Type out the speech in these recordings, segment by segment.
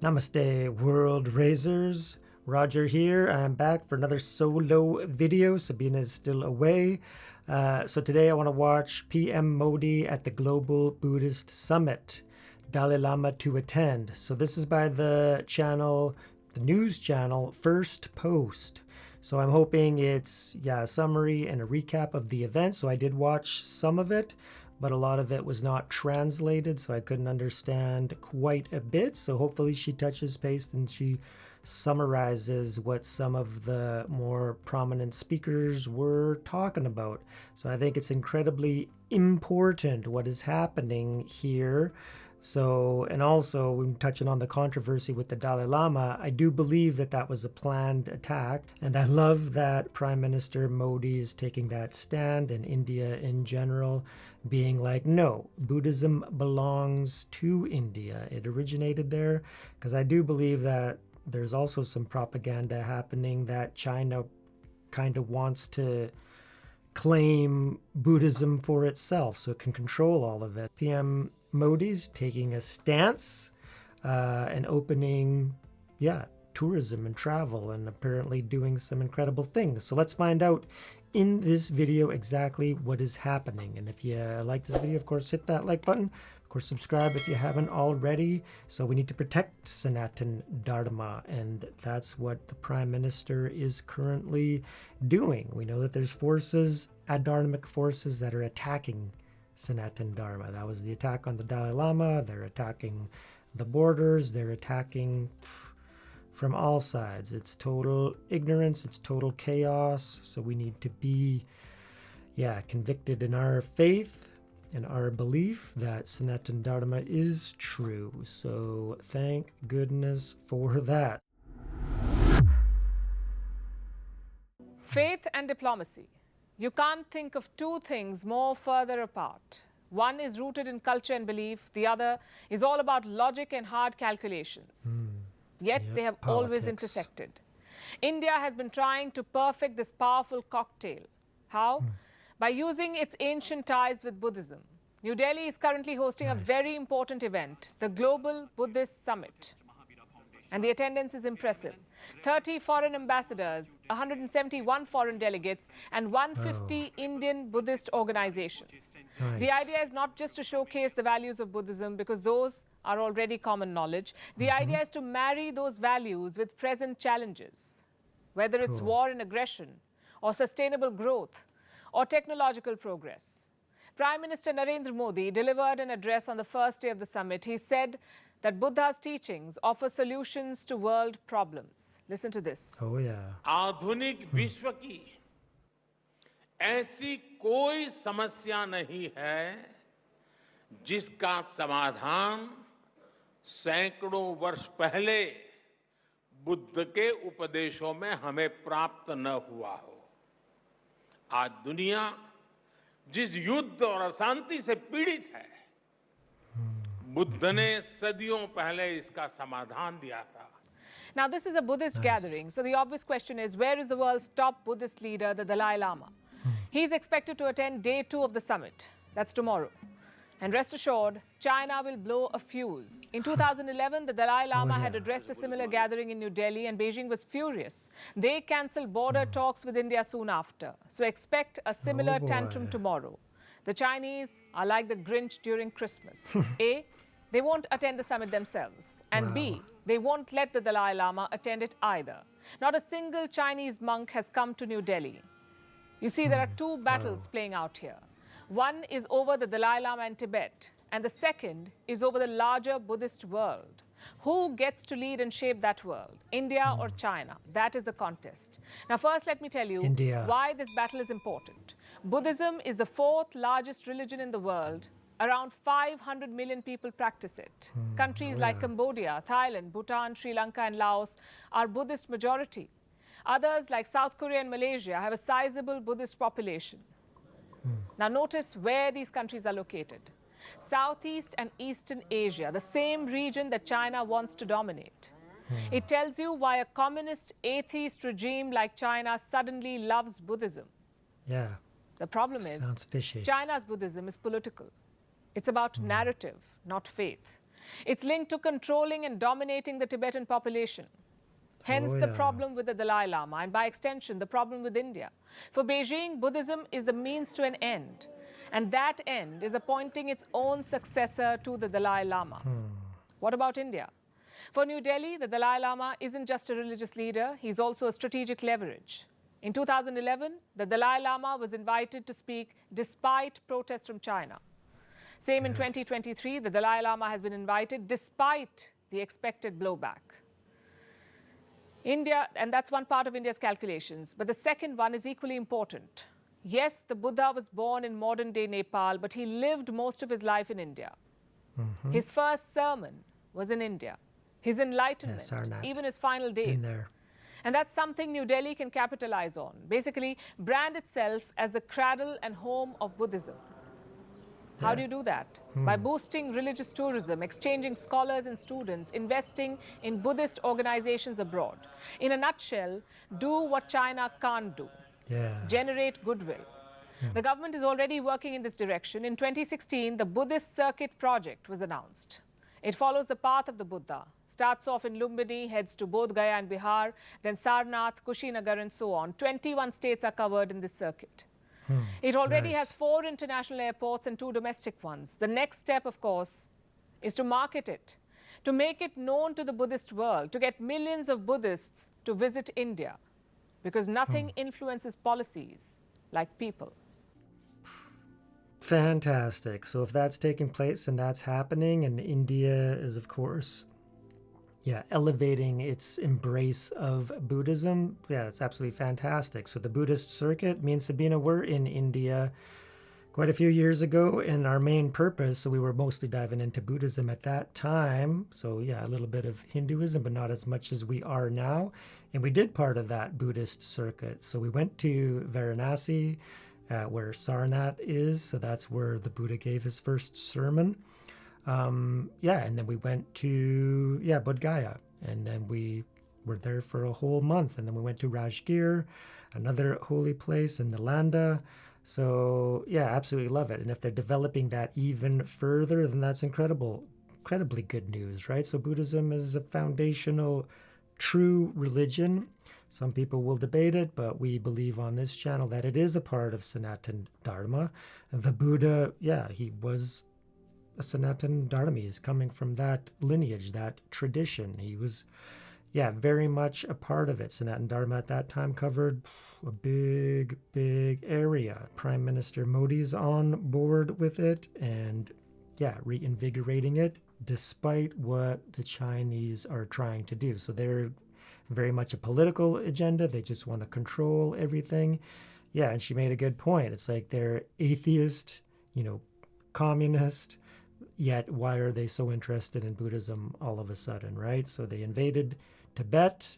Namaste, world raisers. Roger here. I'm back for another solo video. Sabina is still away. So today I want to watch PM Modi at the Global Buddhist Summit. Dalai Lama to attend. So this is by the channel, the news channel, First Post. So I'm hoping it's, a summary and a recap of the event. So I did watch some of it, but a lot of it was not translated, so I couldn't understand quite a bit. So hopefully she touches base and she summarizes what some of the more prominent speakers were talking about. So I think it's incredibly important what is happening here. So, and also when touching on the controversy with the Dalai Lama, I do believe that that was a planned attack. And I love that Prime Minister Modi is taking that stand, and India in general being like, no, Buddhism belongs to India. It originated there. Because I do believe that there's also some propaganda happening that China kind of wants to claim Buddhism for itself so it can control all of it. PM Modi's taking a stance and opening, tourism and travel, and apparently doing some incredible things. So let's find out in this video exactly what is happening. And if you like this video, of course, hit that like button. Of course, subscribe if you haven't already. So we need to protect Sanatan Dharma, and that's what the Prime Minister is currently doing. We know that there's forces, adharmic forces, that are attacking Sanatan Dharma. That was the attack on the Dalai Lama. They're attacking the borders. They're attacking from all sides. It's total ignorance. It's total chaos. So we need to be, convicted in our faith and our belief that Sanatan Dharma is true. So thank goodness for that. Faith and diplomacy. You can't think of two things more further apart. One is rooted in culture and belief. The other is all about logic and hard calculations. Yet they have always intersected. India has been trying to perfect this powerful cocktail. How? By using its ancient ties with Buddhism. New Delhi is currently hosting a very important event, the Global Buddhist Summit. And the attendance is impressive. 30 foreign ambassadors, 171 foreign delegates, and 150 Indian Buddhist organizations. The idea is not just to showcase the values of Buddhism, because those are already common knowledge. The idea is to marry those values with present challenges, whether it's war and aggression, or sustainable growth, or technological progress. Prime Minister Narendra Modi delivered an address on the first day of the summit. He said that Buddha's teachings offer solutions to world problems. Listen to this. आधुनिक विश्व की ऐसी कोई समस्या नहीं है जिसका समाधान सैकड़ों वर्ष पहले बुद्ध के उपदेशों में हमें प्राप्त न हुआ हो। आज दुनिया जिस युद्ध और अशांति से पीड़ित है, बुद्ध ने सदियों पहले इसका समाधान दिया था। Now, this is a Buddhist gathering, so the obvious question is, where is the world's top Buddhist leader, the Dalai Lama? He's expected to attend day 2 of the summit. That's tomorrow. And rest assured, China will blow a fuse. In 2011, the Dalai Lama had addressed a similar gathering in New Delhi, and Beijing was furious. They cancelled border talks with India soon after. So expect a similar tantrum tomorrow. The Chinese are like the Grinch during Christmas. A, they won't attend the summit themselves. And B, they won't let the Dalai Lama attend it either. Not a single Chinese monk has come to New Delhi. You see, there are two battles playing out here. One is over the Dalai Lama and Tibet, and the second is over the larger Buddhist world. Who gets to lead and shape that world, India or China? That is the contest. Now, first, let me tell you why this battle is important. Buddhism is the 4th largest religion in the world. Around 500 million people practice it. Countries like Cambodia, Thailand, Bhutan, Sri Lanka, and Laos are Buddhist majority. Others, like South Korea and Malaysia, have a sizable Buddhist population. Now, notice where these countries are located. Southeast and Eastern Asia, the same region that China wants to dominate. It tells you why a communist, atheist regime like China suddenly loves Buddhism. The problem is, China's Buddhism is political. It's about narrative, not faith. It's linked to controlling and dominating the Tibetan population. Hence the problem with the Dalai Lama, and by extension, the problem with India. For Beijing, Buddhism is the means to an end, and that end is appointing its own successor to the Dalai Lama. What about India? For New Delhi, the Dalai Lama isn't just a religious leader, he's also a strategic leverage. In 2011, the Dalai Lama was invited to speak despite protests from China. Same in 2023, the Dalai Lama has been invited despite the expected blowback. India, and that's one part of India's calculations, but the second one is equally important. Yes, the Buddha was born in modern-day Nepal, but he lived most of his life in India. His first sermon was in India. His enlightenment, even his final days. And that's something New Delhi can capitalize on. Basically, brand itself as the cradle and home of Buddhism. How do you do that? By boosting religious tourism, exchanging scholars and students, investing in Buddhist organizations abroad. In a nutshell, do what China can't do. Generate goodwill. The government is already working in this direction. In 2016, the Buddhist Circuit Project was announced. It follows the path of the Buddha. Starts off in Lumbini, heads to Bodh Gaya and Bihar, then Sarnath, Kushinagar, and so on. 21 states are covered in this circuit. It already has 4 international airports and 2 domestic ones. The next step, of course, is to market it, to make it known to the Buddhist world, to get millions of Buddhists to visit India, because nothing influences policies like people. Fantastic. So if that's taking place and that's happening, and India is, of course, elevating its embrace of Buddhism. It's absolutely fantastic. So the Buddhist circuit, me and Sabina were in India quite a few years ago, and our main purpose, so we were mostly diving into Buddhism at that time. So a little bit of Hinduism, but not as much as we are now. And we did part of that Buddhist circuit. So we went to Varanasi, where Sarnath is. So that's where the Buddha gave his first sermon. And then we went to, Bodh Gaya, and then we were there for a whole month. And then we went to Rajgir, another holy place in Nalanda. So, absolutely love it. And if they're developing that even further, then that's incredibly good news, right? So Buddhism is a foundational, true religion. Some people will debate it, but we believe on this channel that it is a part of Sanatana Dharma. The Buddha, he was a Sanatana Dharma. Is coming from that lineage, that tradition. He was, very much a part of it. Sanatana Dharma at that time covered a big area. Prime Minister Modi's on board with it and, reinvigorating it despite what the Chinese are trying to do. So they're very much a political agenda. They just want to control everything. And she made a good point. It's like they're atheist, communist, yet why are they so interested in Buddhism all of a sudden, right? So they invaded Tibet,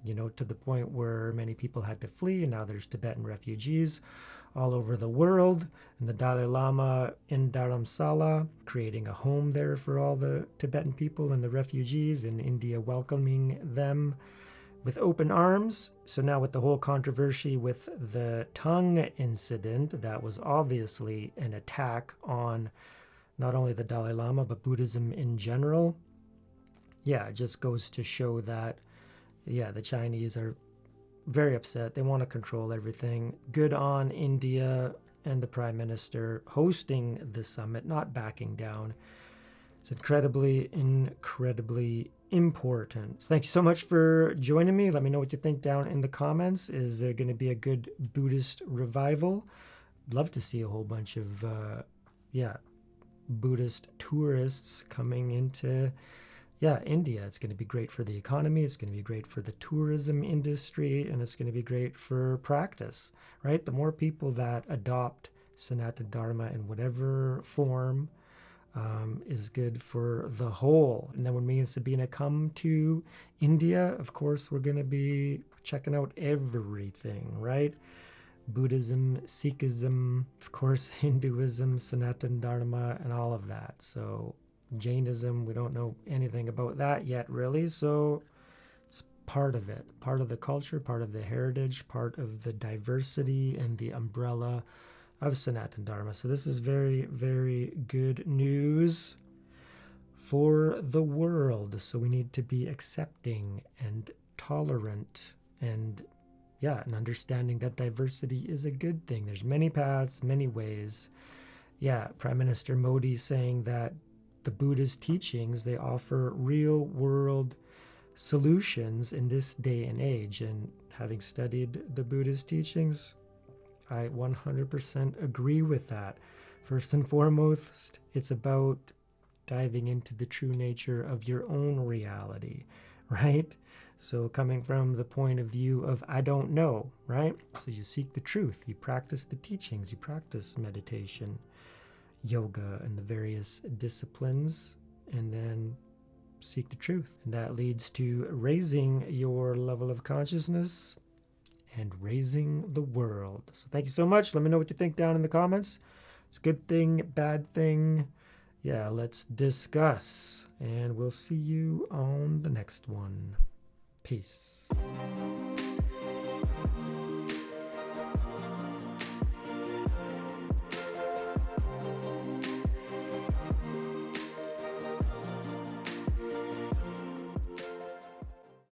to the point where many people had to flee, and now there's Tibetan refugees all over the world. And the Dalai Lama in Dharamsala, creating a home there for all the Tibetan people and the refugees, and India welcoming them with open arms. So now with the whole controversy with the tongue incident, that was obviously an attack on not only the Dalai Lama, but Buddhism in general. It just goes to show that, the Chinese are very upset. They want to control everything. Good on India and the Prime Minister hosting the summit, not backing down. It's incredibly important. Thank you so much for joining me. Let me know what you think down in the comments. Is there going to be a good Buddhist revival? Love to see a whole bunch of, Buddhist tourists coming into India. It's going to be great for the economy. It's going to be great for the tourism industry, and it's going to be great for practice, right? The more people that adopt Sanatana Dharma in whatever form is good for the whole. And then when me and Sabina come to India, of course, we're going to be checking out everything, right? Buddhism, Sikhism, of course, Hinduism, Sanatana Dharma, and all of that. So Jainism, we don't know anything about that yet, really. So it's part of it, part of the culture, part of the heritage, part of the diversity and the umbrella of Sanatana Dharma. So this is very good news for the world. So we need to be accepting and tolerant and understanding that diversity is a good thing. There's many paths, many ways. Prime Minister Modi saying that the Buddhist teachings, they offer real world solutions in this day and age. And having studied the Buddhist teachings, I 100% agree with that. First and foremost, it's about diving into the true nature of your own reality, right? So coming from the point of view of I don't know, right? So you seek the truth, you practice the teachings, you practice meditation, yoga, and the various disciplines, and then seek the truth. And that leads to raising your level of consciousness and raising the world. So thank you so much. Let me know what you think down in the comments. It's a good thing, bad thing. Let's discuss. And we'll see you on the next one. Peace.